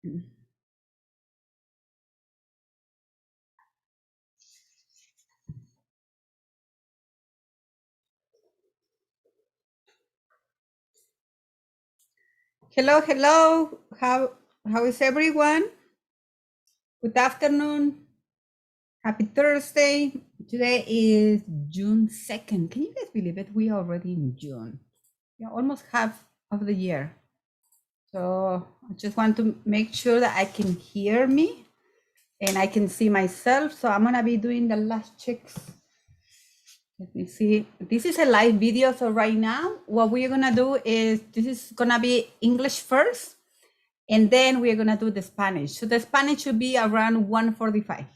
Hello, hello. How is everyone? Good afternoon. Happy Thursday. Today is June 2nd. Can you guys believe it? We are already in June. Yeah, almost half of the year. So I just want to make sure that I can hear me and I can see myself. So I'm gonna be doing the last checks. Let me see. This is a live video. So right now, what we're gonna do is this is gonna be English first. And then we're going to do the Spanish. So the Spanish should be around 1:45.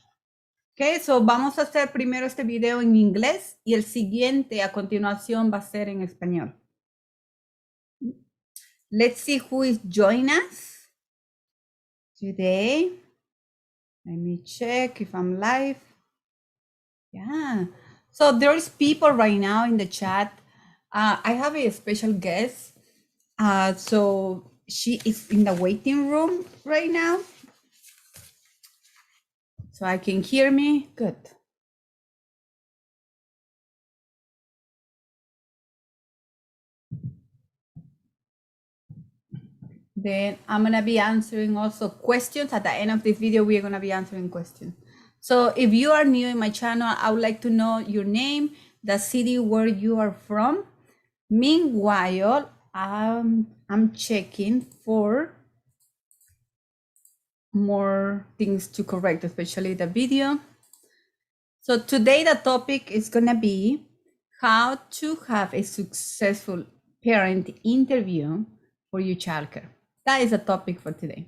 Okay, so vamos a hacer primero este video en inglés y el siguiente a continuación va a ser en español. Let's see who is joining us today. Let me check if I'm live. Yeah, so there's people right now in the chat. I have a special guest. So she is in the waiting room right now. So I can hear me. Good. Then I'm going to be answering also questions. At the end of this video, we're going to be answering questions. So if you are new in my channel, I would like to know your name, the city where you are from. Meanwhile, I'm checking for more things to correct, especially the video. So today the topic is going to be how to have a successful parent interview for your childcare. That is a topic for today.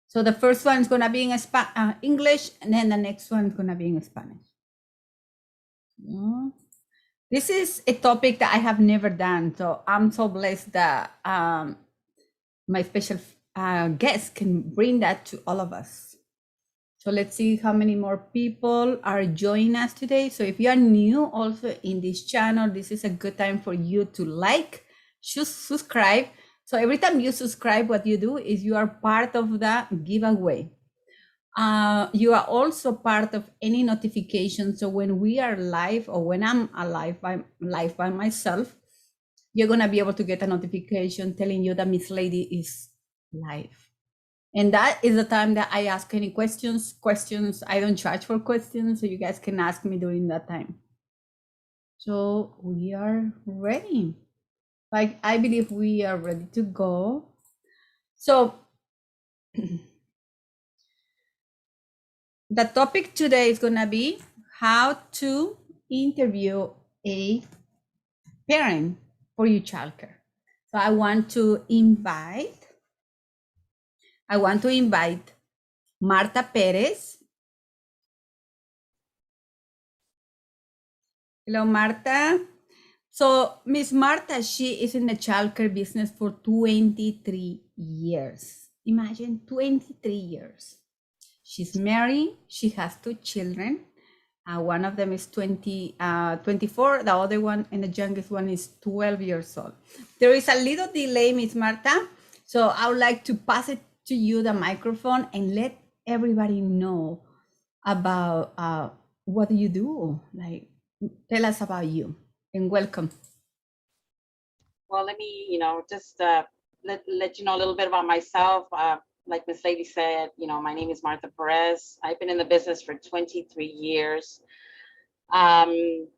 So the first one is going to be in English, and then the next one is going to be in Spanish. This is a topic that I have never done. So I'm so blessed that my special guest can bring that to all of us. So let's see how many more people are joining us today. So if you are new also in this channel, this is a good time for you to like, subscribe. So every time you subscribe, what you do is you are part of the giveaway. You are also part of any notification. So when we are live or when I'm live by myself, you're going to be able to get a notification telling you that Miss Lady is live. And that is the time that I ask any questions. I don't charge for questions, so you guys can ask me during that time. So we are ready. Like, I believe we are ready to go. So the topic today is going to be how to interview a parent for your childcare. So I want to invite Martha Perez. Hello, Martha. So Miss Martha, she is in the childcare business for 23 years. Imagine 23 years. She's married. She has 2 children. One of them is 24. The other one and the youngest one is 12 years old. There is a little delay, Miss Martha. So I would like to pass it to you, the microphone, and let everybody know about what do you do. Like, tell us about you and welcome. Well, let me, just let you know a little bit about myself. Like Miss Lady said, my name is Martha Perez. I've been in the business for 23 years. I'm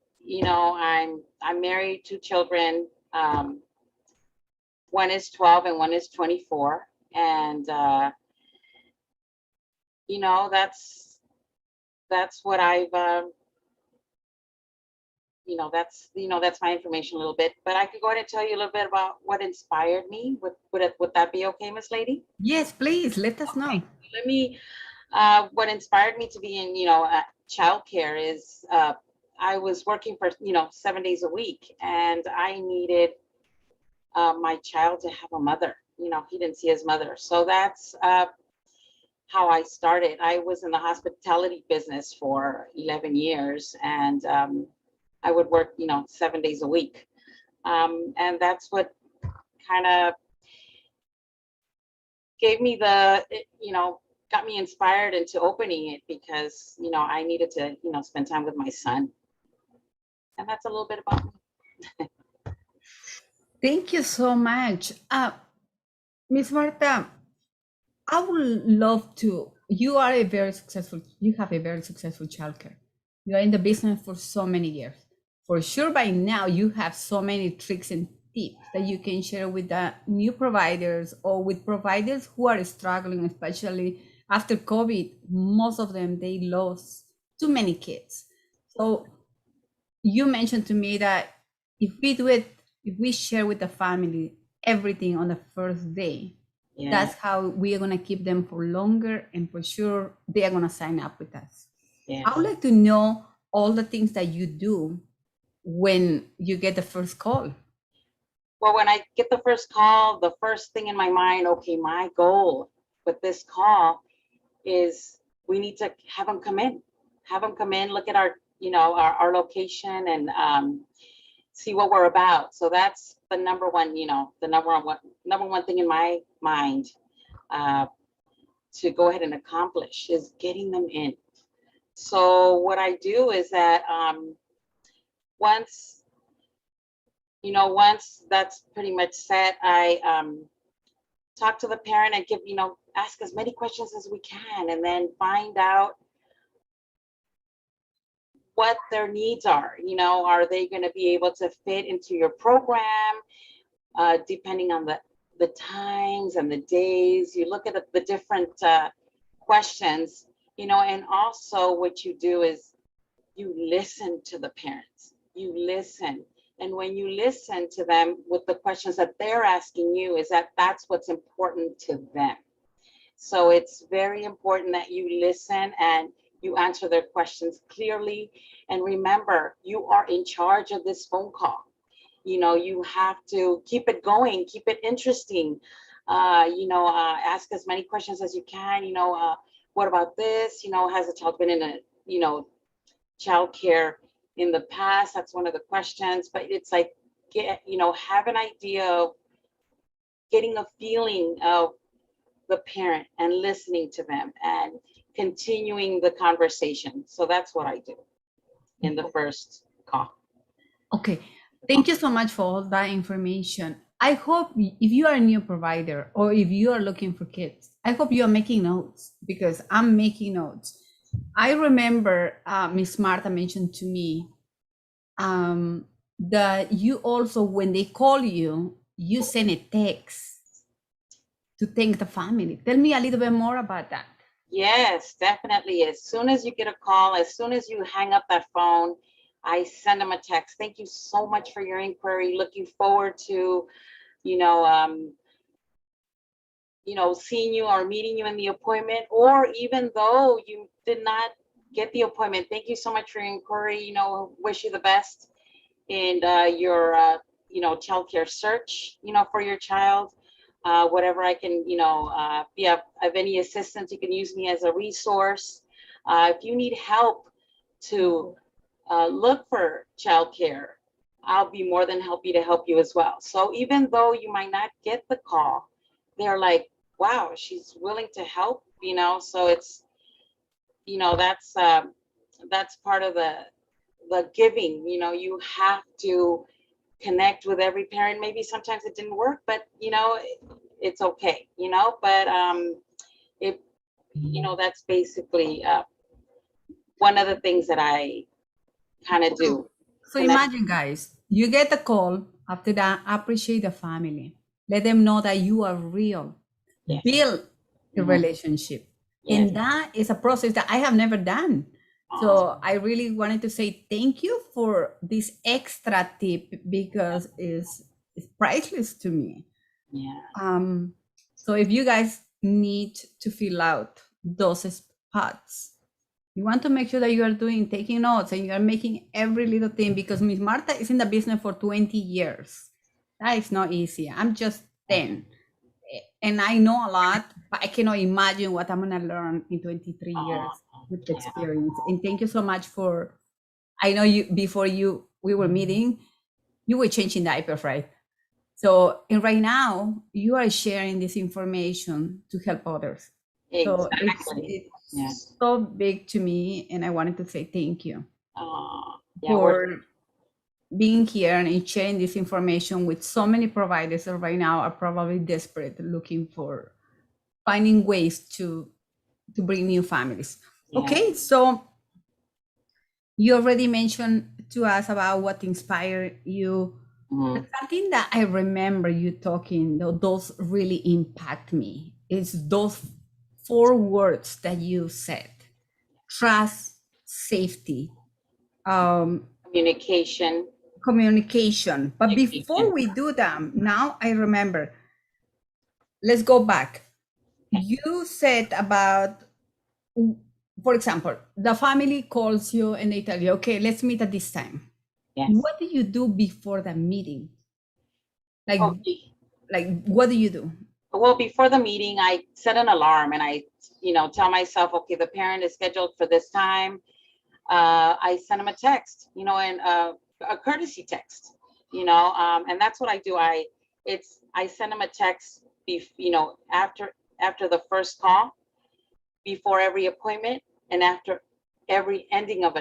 married, 2 children. One is 12 and one is 24. And, that's what I've, that's my information a little bit, but I could go ahead and tell you a little bit about what inspired me. Would that be okay, Miss Lady? Yes, please, let us know. Let me, what inspired me to be in, childcare is, I was working for, 7 days a week, and I needed my child to have a mother. He didn't see his mother. So that's how I started. I was in the hospitality business for 11 years, and I would work, 7 days a week. And that's what kind of gave me the, got me inspired into opening it because, I needed to, spend time with my son. And that's a little bit about me. Thank you so much. Miss Marta, I would love to. You are a very successful, you have a very successful childcare. You are in the business for so many years. For sure, by now, you have so many tricks and tips that you can share with the new providers or with providers who are struggling, especially after COVID. Most of them, they lost too many kids. So you mentioned to me that if we do it, if we share with the family everything on the first day, Yeah, that's how we are going to keep them for longer, and for sure they are going to sign up with us. yeah. I would like to know all the things that you do when you get the first call. Well, when I get the first call, the first thing in my mind, okay, my goal with this call is we need to have them come in, look at our, our location and see what we're about. So that's the number one, number one thing in my mind uh, to go ahead and accomplish is getting them in. So what I do is that once, once that's pretty much set, I talk to the parent and give, ask as many questions as we can, and then find out what their needs are. Are they going to be able to fit into your program? Depending on the times and the days, you look at the different questions, and also what you do is you listen to the parents. You listen. And when you listen to them with the questions that they're asking you, is that's what's important to them. So it's very important that you listen and you answer their questions clearly. And remember, you are in charge of this phone call. You have to keep it going, keep it interesting. Ask as many questions as you can. What about this? Has the child been in a, child care in the past? That's one of the questions. But it's like, have an idea of getting a feeling of the parent and listening to them and continuing the conversation. So that's what I do in the first call. Okay. Thank you so much for all that information. I hope if you are a new provider or if you are looking for kids, I hope you are making notes, because I'm making notes. I remember Miss Martha mentioned to me that you also, when they call you, you send a text to thank the family. Tell me a little bit more about that. Yes, definitely. As soon as you get a call, as soon as you hang up that phone, I send them a text. Thank you so much for your inquiry. Looking forward to, you know, um, seeing you or meeting you in the appointment, or even though you did not get the appointment. Thank you so much for your inquiry. Wish you the best in your, childcare search, for your child. Whatever I can, be of any assistance, you can use me as a resource. If you need help to look for childcare, I'll be more than happy to help you as well. So even though you might not get the call, they're like, wow, she's willing to help, so it's, that's part of the giving. You have to connect with every parent. Maybe sometimes it didn't work, but it's okay, but it that's basically one of the things that I kind of do. So Connect. imagine, guys, you get a call. After that, appreciate the family. Let them know that you are real. Yes. Build a Mhm. relationship. Yes. And that is a process that I have never done. So I really wanted to say thank you for this extra tip, because it's priceless to me. Yeah. So if you guys need to fill out those spots, you want to make sure that you are taking notes and you are making every little thing, because Miss Marta is in the business for 20 years. That is not easy. I'm just 10. And I know a lot, but I cannot imagine what I'm going to learn in 23 years with the Yeah. experience. And thank you so much for, I know you, before we were meeting, you were changing diapers, right? So, and right now you are sharing this information to help others. So Exactly. it's Yeah. so big to me, and I wanted to say thank you Yeah, we're for being here and sharing this information with so many providers that right now are probably desperate, looking for finding ways to bring new families. yeah. Okay, so you already mentioned to us about what inspired you. But Mhm. something that I remember you talking, those really impact me, is those four words that you said: trust, safety, um, Communication. communication. But before Communication. we do that, now I remember, let's go back. You said about, for example, the family calls you and they tell you, okay, let's meet at this time. Yes. What do you do before the meeting? Like, Okay. what do you do? Well, before the meeting, I set an alarm and I, tell myself, okay, the parent is scheduled for this time. I send them a text, and a courtesy text, and that's what I do. I send them a text, after the first call, before every appointment, and after every ending of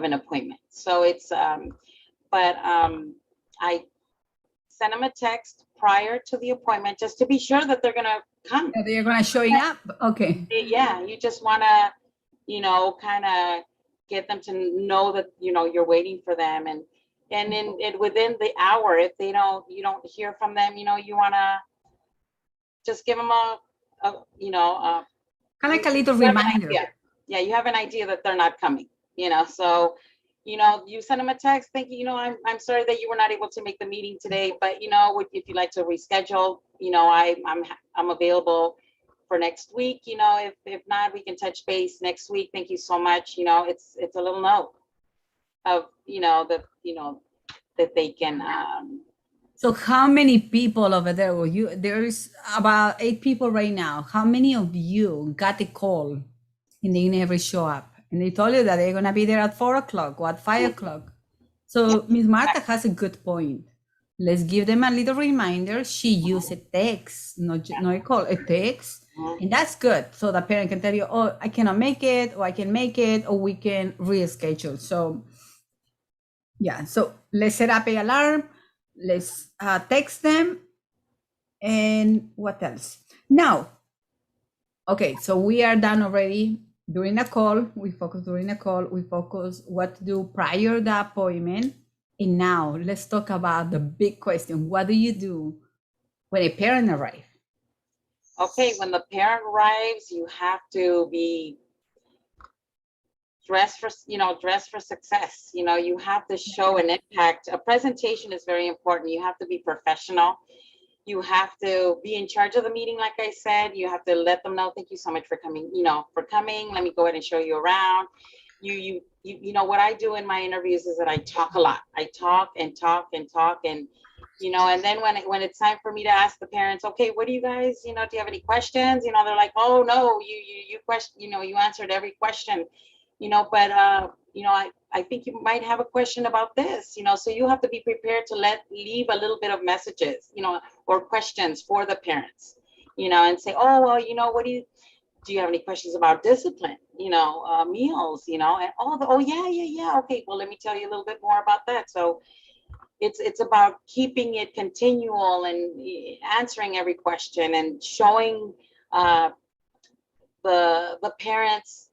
an appointment. So I send them a text prior to the appointment just to be sure that they're gonna come. That you're gonna showing up? Okay. Yeah, you just wanna, kind of get them to know that, you're waiting for them. And then within the hour, if you don't hear from them, you wanna just give them a Kind of you like a little have an reminder. idea. Yeah, you have an idea that they're not coming, so you send them a text. Thank you. I'm sorry that you were not able to make the meeting today, but if you'd like to reschedule, I'm available for next week. If not, we can touch base next week. Thank you so much. It's a little note of that they can. So how many people over there were you? There's about 8 people right now. How many of you got a call and they never show up? And they told you that they're gonna be there at 4 o'clock or at 5 o'clock. Yeah, So Miss Martha has a good point. Let's give them a little reminder. She used a text, not a call, a text. mhm. And that's good. So the parent can tell you, oh, I cannot make it, or I can make it, or we can reschedule. So yeah, so let's set up a alarm. Let's text them. And what else? Now, okay, so we are done already during a call. We focus during a call. We focus what to do prior to the appointment. And now let's talk about the big question. What do you do when a parent arrives? Okay, when the parent arrives, you have to be dress for success. You have to show an impact. A presentation is very important. You have to be professional. You have to be in charge of the meeting. Like I said, you have to let them know, thank you so much for coming, let me go ahead and show you around. What I do in my interviews is that I talk a lot. I talk and talk and talk. And then when it's time for me to ask the parents, okay, what do you guys, do you have any questions? They're like, oh no, you question, you answered every question, but I think you might have a question about this, so you have to be prepared to leave a little bit of messages, or questions for the parents, and say, oh, well, what do you have any questions about discipline, meals, and all oh yeah, okay, well, let me tell you a little bit more about that. So it's about keeping it continual and answering every question and showing the parents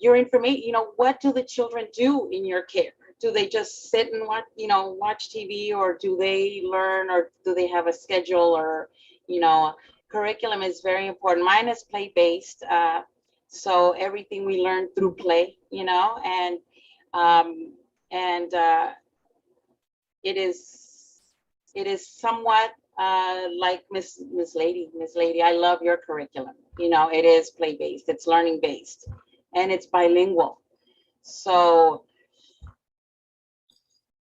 your information. What do the children do in your care? Do they just sit and watch TV, or do they learn, or do they have a schedule, or curriculum is very important. Mine is play based, so everything we learn through play, um, and it is somewhat like Miss Lady. I love your curriculum. It is play based. It's learning based, and it's bilingual. So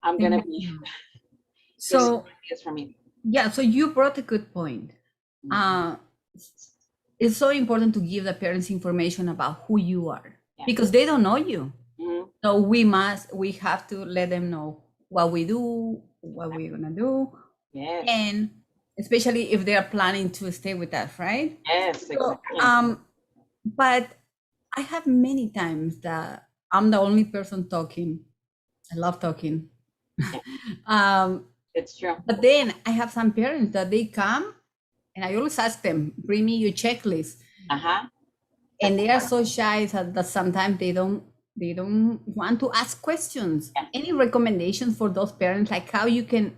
I'm gonna be. There's So ideas for me. yeah, so you brought a good point. Uh, it's so important to give the parents information about who you are Yeah. because they don't know you. Mhm. So we have to let them know what we do, what we're gonna do, Yes. and especially if they are planning to stay with us, right? Yes, So, exactly. but I have many times that I'm the only person talking. I love talking. Yeah, um, it's true. but then I have some parents that they come and I always ask them, bring me your checklist. Uh-huh. And That's they are important. so shy that sometimes they don't want to ask questions. Yeah. Any recommendations for those parents, like how you can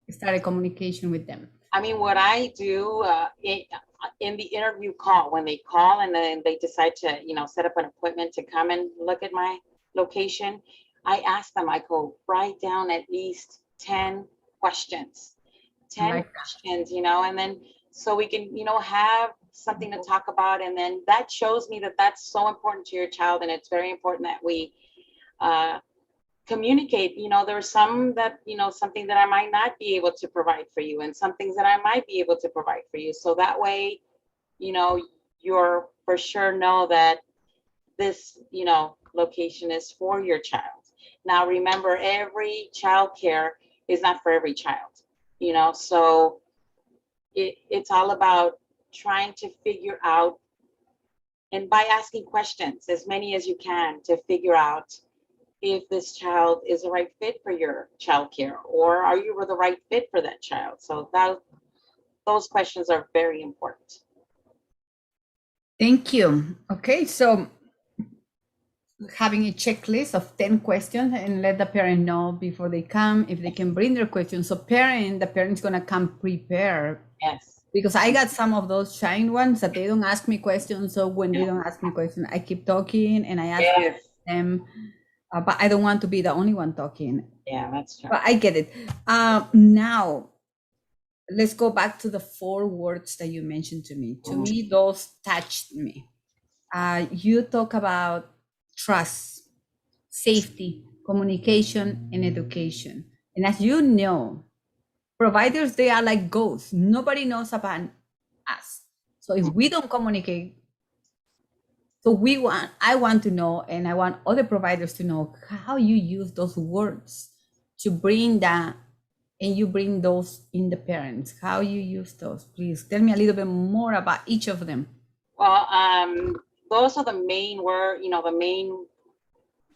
start a communication with them? I mean, what I do in the interview call, when they call and then they decide to, set up an appointment to come and look at my location, I ask them, I go, write down at least 10 questions, 10 Like, questions, and then so we can, have something to talk about. And then that shows me that that's so important to your child. And it's very important that we uh, communicate. There are some that, something that I might not be able to provide for you and some things that I might be able to provide for you. So that way, you know, you're for sure know that this, location is for your child. Now, remember, every child care is not for every child, so it's all about trying to figure out, and by asking questions, as many as you can, to figure out if this child is the right fit for your child care, or are you the right fit for that child. So those questions are very important. thank you. Okay, so having a checklist of 10 questions and let the parent know before they come if they can bring their questions. So the parent's gonna come prepared, Yes. because I got some of those shy ones that they don't ask me questions. So when they Yeah. don't ask me questions, I keep talking and I ask Yes. them, but I don't want to be the only one talking. Yeah, that's true. But I get it. Now let's go back to the 4 words that you mentioned to me. To me, those touched me. You talk about trust, safety, communication, and education. And as you know, providers, they are like ghosts. Nobody knows about us. So if we don't communicate, so I want to know, and I want other providers to know how you use those words to bring that, and you bring those in the parents, how you use those. Please tell me a little bit more about each of them. Well, those are the main the main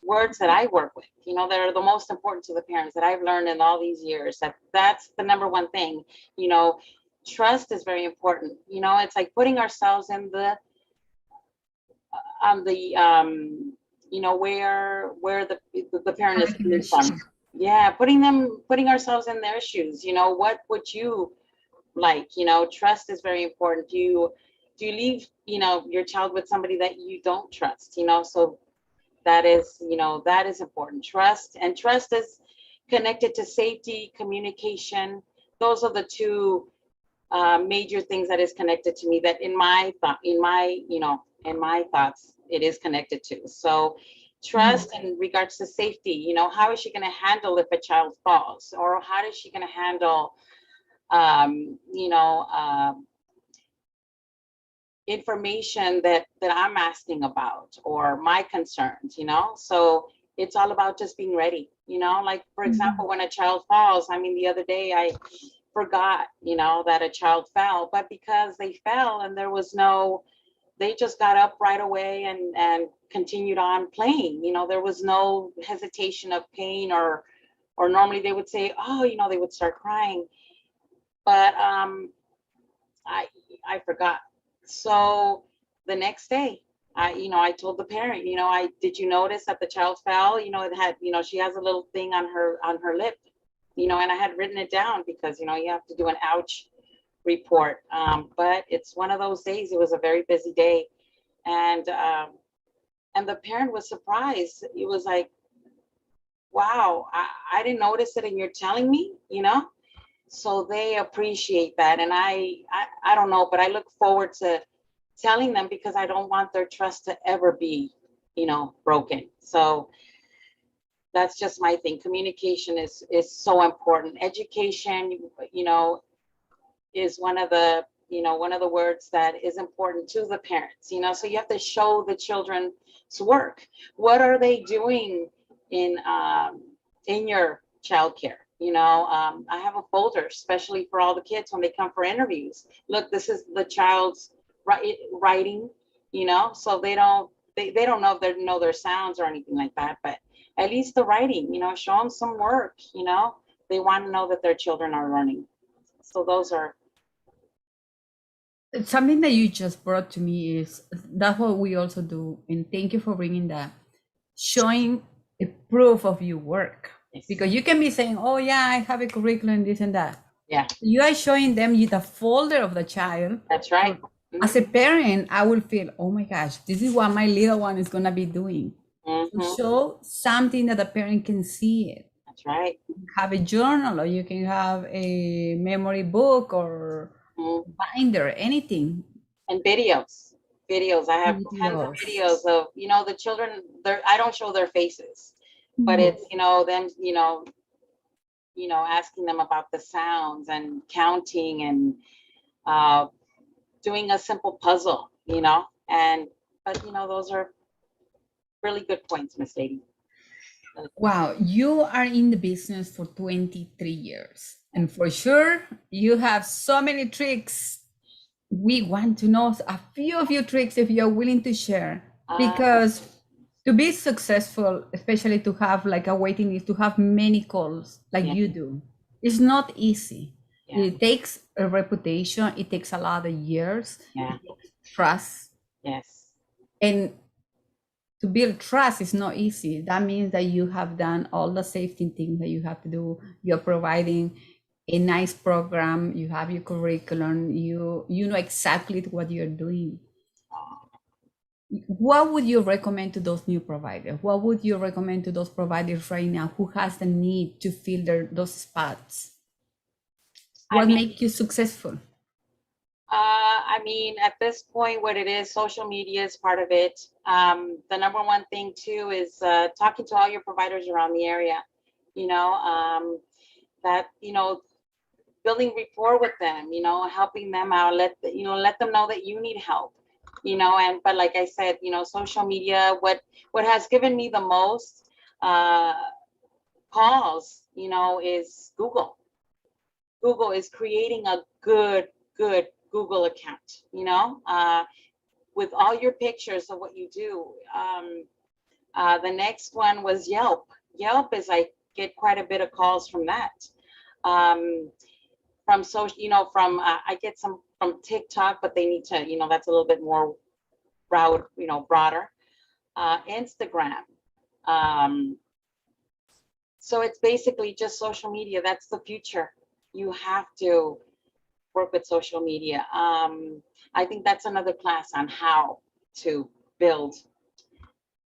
words that I work with, that are the most important to the parents that I've learned in all these years. That's the number one thing. You know, Trust is very important. It's like putting ourselves in the on the where the parent is coming from. Yeah, putting ourselves in their shoes. What would you like? Trust is very important. Do you leave your child with somebody that you don't trust? So that is important. Trust is connected to safety, communication. Those are the two major things that is connected to me, that in my thoughts it is connected to. So trust in regards to safety. How is she going to handle if a child falls, or how is she going to handle um, you know uh, information that I'm asking about, or my concerns. So it's all about just being ready. Like, for example, when a child falls, I mean, the other day I forgot, that a child fell, but because they fell and they just got up right away and continued on playing. There was no hesitation of pain, or normally they would say, oh, they would start crying. But I I forgot. So the next day, I told the parent, did you notice that the child fell? It had, she has a little thing on her lip, and I had written it down because, you have to do an ouch report. But it's one of those days. It was a very busy day, and the parent was surprised. It was like, wow, I didn't notice it, and you're telling me. So they appreciate that, and I don't know, but I look forward to telling them, because I don't want their trust to ever be broken. So that's just my thing. Communication is so important. Education, is one of the words that is important to the parents. So you have to show the children's work. What are they doing in your childcare? I have a folder especially for all the kids when they come for interviews. Look, this is the child's writing, so they don't know know their sounds or anything like that, but at least the writing, show them some work. They want to know that their children are learning. So those are. Something that you just brought to me is that's what we also do, and thank you for bringing that, showing a proof of your work. Yes. Because you can be saying, oh yeah, I have a curriculum, this and that. Yeah, You are showing them the folder of the child. that's right. As a parent, I will feel, oh my gosh, this is what my little one is gonna be doing. Mm-hmm. So show something that the parent can see it. That's right. Have a journal, or you can have a memory book or binder, anything. And videos. I have tons of videos of, the children. I don't show their faces, but it's, them, asking them about the sounds and counting and doing a simple puzzle, but those are really good points, Miss Lady. Wow, you are in the business for 23 years, and for sure you have so many tricks. We want to know a few of your tricks if you're willing to share, because to be successful, especially to have like a waiting list, to have many calls like you do, it's not easy. Yeah. It takes a reputation. It takes a lot of years. Yeah. It takes trust. Yes. And to build trust is not easy. That means that you have done all the safety things that you have to do. You're providing a nice program. You have your curriculum. You know exactly what you're doing. What would you recommend to those new providers? What would you recommend to those providers right now who has the need to fill those spots? What makes you successful? At this point, what it is, social media is part of it. The number one thing too is talking to all your providers around the area. Building rapport with them. Helping them out. Let them know that you need help. But like I said, social media. What has given me the most calls, is Google. Google is creating a good Google account, with all your pictures of what you do. The next one was Yelp. Yelp is, I get quite a bit of calls from that. From social, I get some from TikTok, but they need to, that's a little bit more broader. Instagram. So it's basically just social media. That's the future. You have to work with social media. I think that's another class on how to build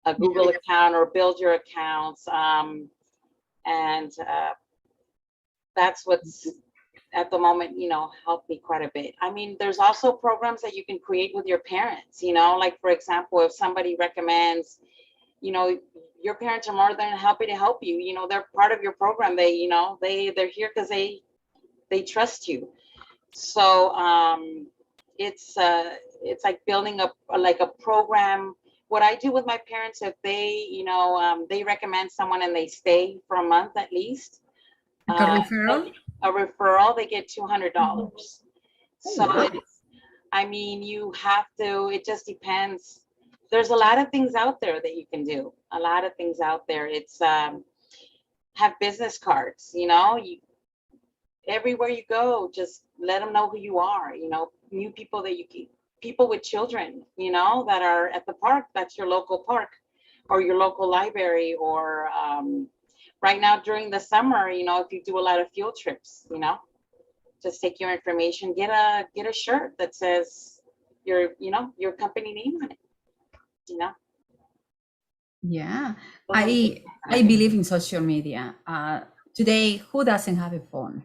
a Google account or build your accounts. That's what's at the moment, helped me quite a bit. There's also programs that you can create with your parents, like, for example, if somebody recommends, your parents are more than happy to help you. They're part of your program. They're here because they trust you. So it's like building a program. What I do with my parents, if they they recommend someone and they stay for a month at least, like a referral, they get $200. So you have to. It just depends. There's a lot of things out there that you can do. A lot of things out there. It's have business cards. Everywhere you go, just let them know who you are. New people people with children, that are at the park. That's your local park or your local library, or right now during the summer, if you do a lot of field trips, just take your information, get a shirt that says your company name on it, Yeah, I believe in social media. Today, who doesn't have a phone?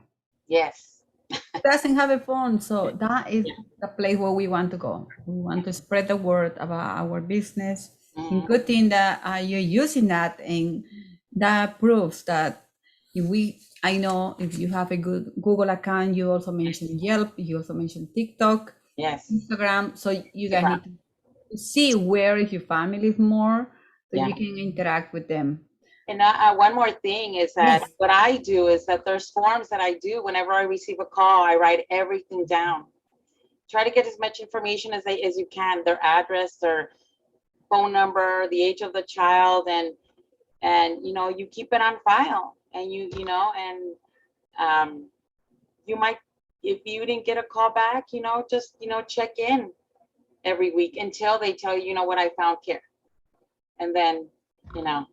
Yes. Doesn't have a phone, so that is the place where we want to go. We want to spread the word about our business. And good thing that you're using that, and that proves that I know if you have a good Google account, you also mentioned Yelp, you also mentioned TikTok, yes, Instagram. So you guys need to see where your family is more, so you can interact with them. And one more thing is that Yes. what I do is that there's forms that I do whenever I receive a call. I write everything down. Try to get as much information as you can, their address, their phone number, the age of the child, and you keep it on file, and and um, you might, if you didn't get a call back, just check in every week until they tell you, what I found here, and then you know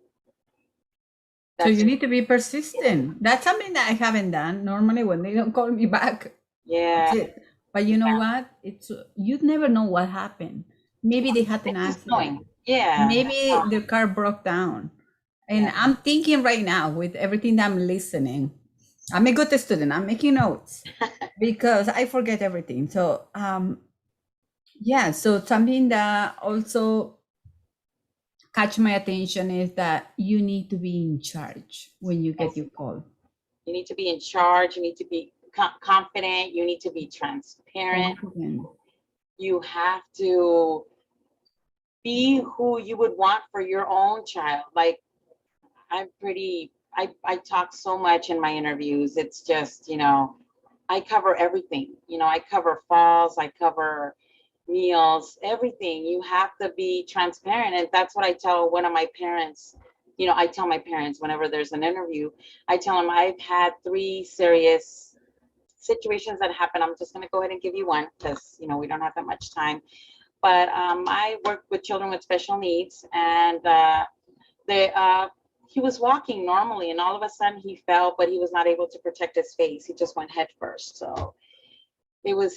So that's you need to be persistent. That's something that I haven't done. Normally, when they don't call me back, yeah, that's it. But you know what? It's you'd never know what happened. Maybe they had an it's just accident. knowing, yeah. Maybe their car broke down. And Yeah. I'm thinking right now with everything that I'm listening. I'm a good student. I'm making notes because I forget everything. So yeah, so something that also catch my attention is that you need to be in charge when you get Yes. your call. You need to be in charge. You need to be confident. You need to be transparent. Confident. You have to be who you would want for your own child. Like, I talk so much in my interviews. It's just, I cover everything. I cover falls, I cover meals, everything. You have to be transparent. And that's what I tell one of my parents. I tell my parents whenever there's an interview, I tell them I've had 3 serious situations that happen. I'm just going to go ahead and give you one because, we don't have that much time. But I work with children with special needs, and they, he was walking normally, and all of a sudden he fell, but he was not able to protect his face. He just went head first. So it was,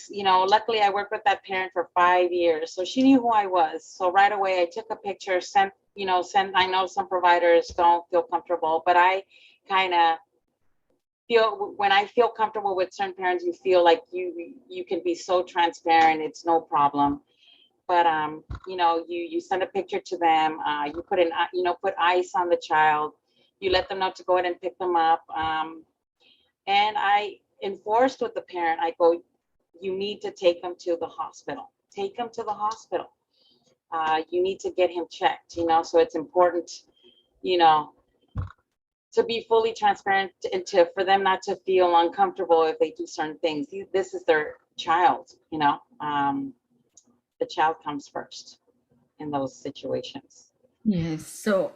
luckily I worked with that parent for 5 years. So she knew who I was. So right away I took a picture, I know some providers don't feel comfortable, but I kind of feel, when I feel comfortable with certain parents, you feel like you can be so transparent. It's no problem. But you send a picture to them. You put put ice on the child. You let them know to go ahead and pick them up. And I enforced with the parent. I go, you need to take them to the hospital. Take them to the hospital. You need to get him checked. So it's important, you know, to be fully transparent and for them not to feel uncomfortable if they do certain things. This is their child. The child comes first in those situations. Yes. So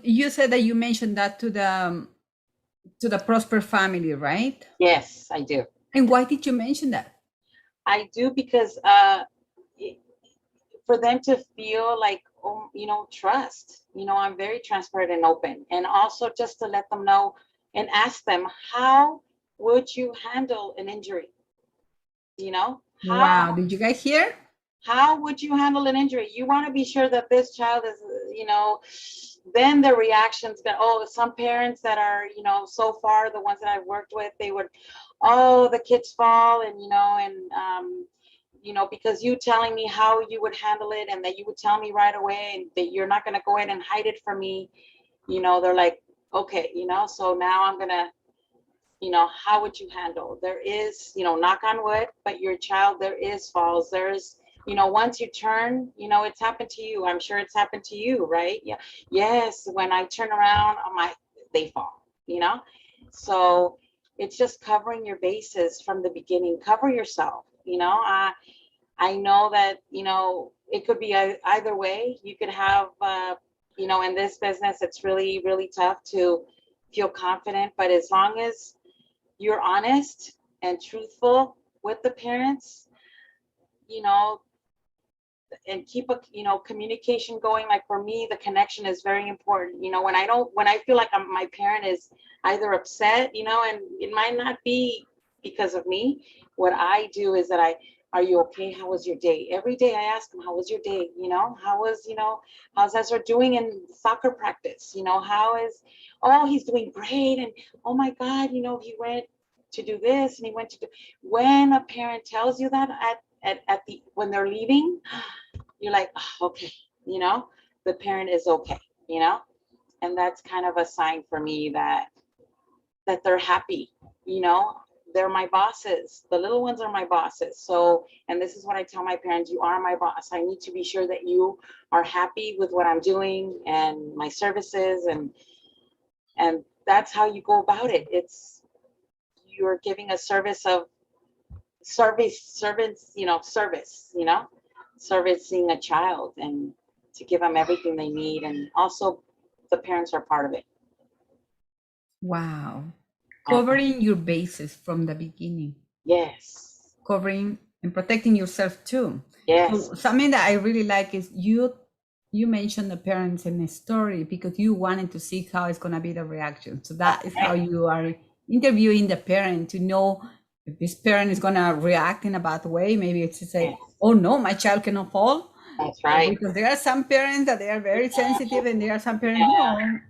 you said that you mentioned that to the Prosper family, right? Yes, I do. And why did you mention that? I do because for them to feel like, trust. I'm very transparent and open. And also just to let them know and ask them, how would you handle an injury? Wow, did you guys hear? How would you handle an injury? You want to be sure that this child is, then the reactions go, some parents that are, so far, the ones that I've worked with, they would, the kids fall, and, because you telling me how you would handle it, and that you would tell me right away, and that you're not going to go ahead and hide it from me, they're like, okay, so now I'm going to, how would you handle? There is, knock on wood, but your child, there is falls. There's, once you turn, it's happened to you. I'm sure it's happened to you, right? Yeah. Yes. When I turn around, they fall, So it's just covering your bases from the beginning. Cover yourself, I know that, it could be either way. You could have, in this business, it's really, really tough to feel confident, but as long as you're honest and truthful with the parents, you know, and keep a, communication going. Like for me, the connection is very important. When I feel like my parent is either upset, and it might not be because of me, what I do is that are you okay? How was your day? Every day I ask them, how was your day? How's Ezra doing in soccer practice? How is, oh, he's doing great. And oh my God, he went to do this and he went to do, when a parent tells you that at the, when they're leaving, you're like, oh, okay, the parent is okay, and that's kind of a sign for me that they're happy, they're my bosses. The little ones are my bosses. So, and this is what I tell my parents, you are my boss. I need to be sure that you are happy with what I'm doing and my services, and that's how you go about it. It's, you're giving a service of servants, servicing a child, and to give them everything they need. And also the parents are part of it. Wow. Uh, Covering your bases from the beginning, yes. covering and protecting yourself too. Yes. So something that I really like is you mentioned the parents in the story because you wanted to see how it's gonna be the reaction. So that is how you are interviewing the parent to know if this parent is gonna react in a bad way. Maybe it's to say, Yes. "Oh no, my child cannot fall." That's right. Because there are some parents that they are very sensitive, and there are some parents, Yeah. no,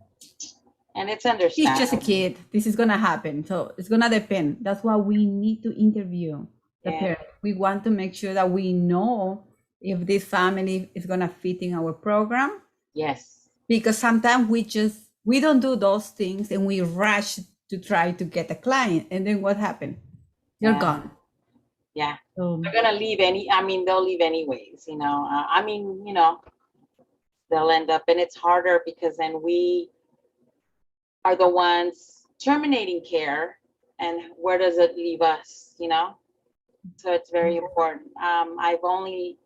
And it's he's just a understandable. kid. This is gonna happen. So it's gonna depend. That's why we need to interview the Yeah. parent. We want to make sure that we know if this family is gonna fit in our program. Yes. Because sometimes we don't do those things and we rush to try to get a client, and then what happened? You're Yeah. gone. Yeah. So They're gonna leave they'll leave anyways, they'll end up, and it's harder because then we are the ones terminating care, and where does it leave us, So it's very important. I've only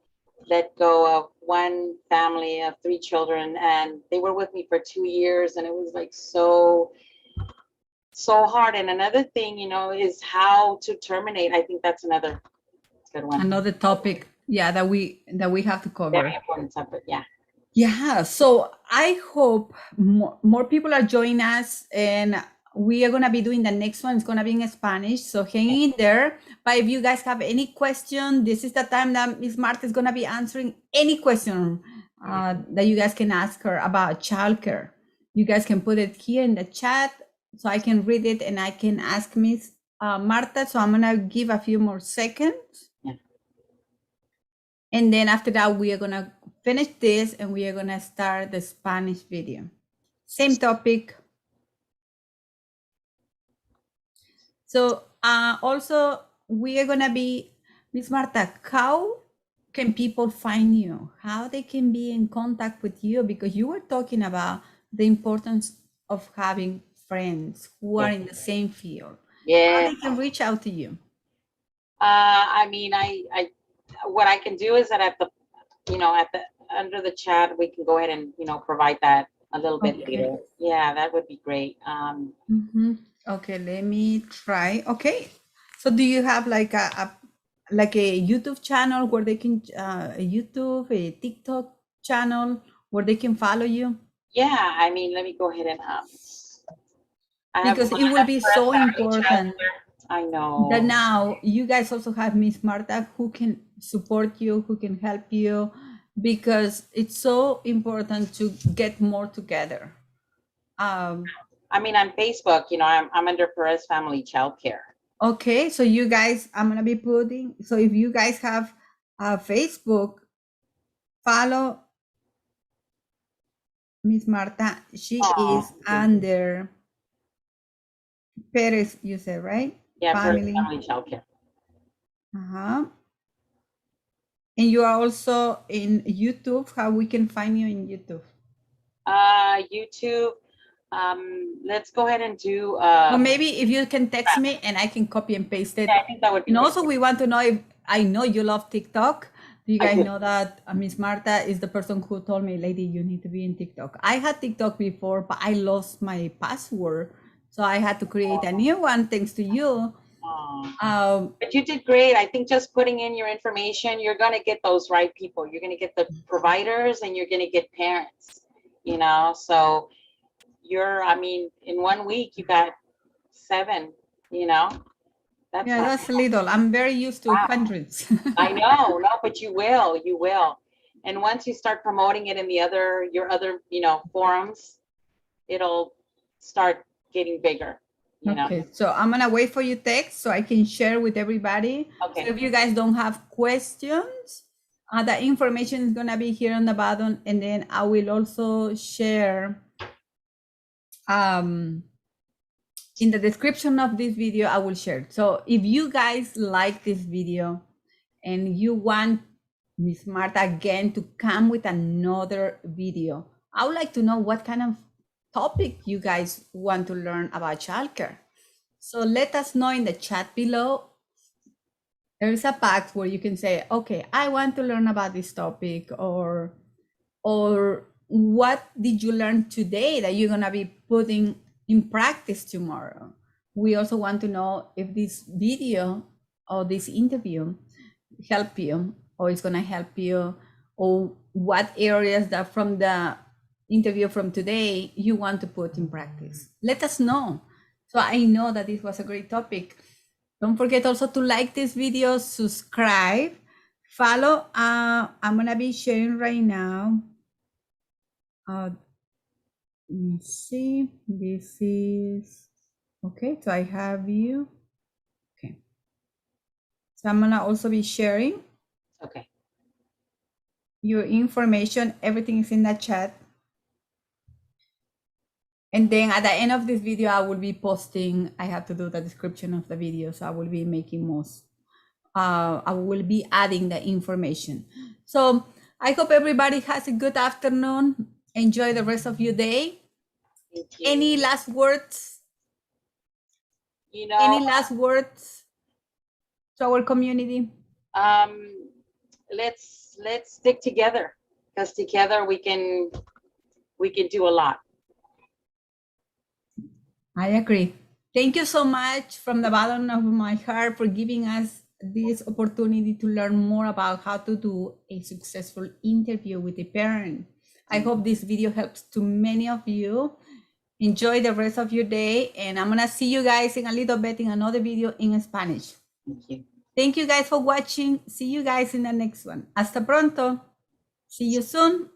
let go of one family of 3 children, and they were with me for 2 years, and it was like so hard. And another thing, is how to terminate. I think that's another good one. another topic, yeah, that we have to cover. Very important subject, yeah. Yeah, so I hope more people are joining us, and we are going to be doing the next one. It's going to be in Spanish, so hang in there. But if you guys have any question, this is the time that Miss Martha is going to be answering any question that you guys can ask her about childcare. You guys can put it here in the chat so I can read it and I can ask Miss Martha. So I'm going to give a few more seconds. Yeah. And then after that, we are going to finish this and we are going to start the Spanish video. Same topic. So also we are going to be, Miss Marta, how can people find you? How they can be in contact with you? Because you were talking about the importance of having friends who are in the same field. Yeah. How they can reach out to you? What I can do is that at the under the chat, we can go ahead and, provide that a little bit later. Yeah, that would be great. Okay, let me try. Okay. So do you have like a YouTube channel where they can a TikTok channel where they can follow you? Yeah, let me go ahead and Because it will be so important I know that now you guys also have Miss Marta who can support you, who can help you, because it's so important to get more together. on Facebook, I'm under Perez Family Childcare. Okay, so you guys, I'm gonna be putting, so if you guys have Facebook, follow Miss Marta. She is under Perez, you said, right? Yeah, Family. Perez Family Childcare. Uh-huh. And you are also in YouTube. How we can find you in YouTube? YouTube. Let's go ahead and do. Or maybe if you can text me and I can copy and paste it. Yeah, I think that would be. And great. also, we want to know if I know you love TikTok. Do you guys know that Miss Marta is the person who told me, lady, you need to be in TikTok? I had TikTok before, but I lost my password. So I had to create a new one thanks to you. But you did great. I think just putting in your information, you're going to get those right people. You're going to get the providers and you're going to get parents, so you're, in 1 week, you got 7, That's little. I'm very used to hundreds. I know, no, but you will. And once you start promoting it in your other, forums, it'll start getting bigger. Okay, so I'm gonna wait for your text so I can share with everybody. Okay. So if you guys don't have questions, the information is gonna be here on the bottom, and then I will also share in the description of this video, I will share. So if you guys like this video and you want Miss Martha again to come with another video, I would like to know what kind of topic you guys want to learn about childcare. So let us know in the chat below. There is a box where you can say, okay, I want to learn about this topic, or what did you learn today that you're gonna be putting in practice tomorrow. We also want to know if this video or this interview help you, or it's gonna help you, or what areas that from the interview from today you want to put in practice. Let us know. So I know that this was a great topic. Don't forget also to like this video, subscribe, follow. I'm gonna be sharing right now. Let me see. This is okay. So I have you. Okay. So I'm gonna also be sharing. Okay. Your information. Everything is in the chat. And then at the end of this video, I will be posting. I have to do the description of the video, so I will be making most. I will be adding the information. So I hope everybody has a good afternoon. Enjoy the rest of your day. Thank you. Any last words? You know, Any last words to our community? let's stick together, because together we can do a lot. I agree. Thank you so much from the bottom of my heart for giving us this opportunity to learn more about how to do a successful interview with a parent. I hope this video helps to many of you. Enjoy the rest of your day, and I'm gonna see you guys in a little bit in another video in Spanish. Thank you. Thank you guys for watching. See you guys in the next one. Hasta pronto. See you soon.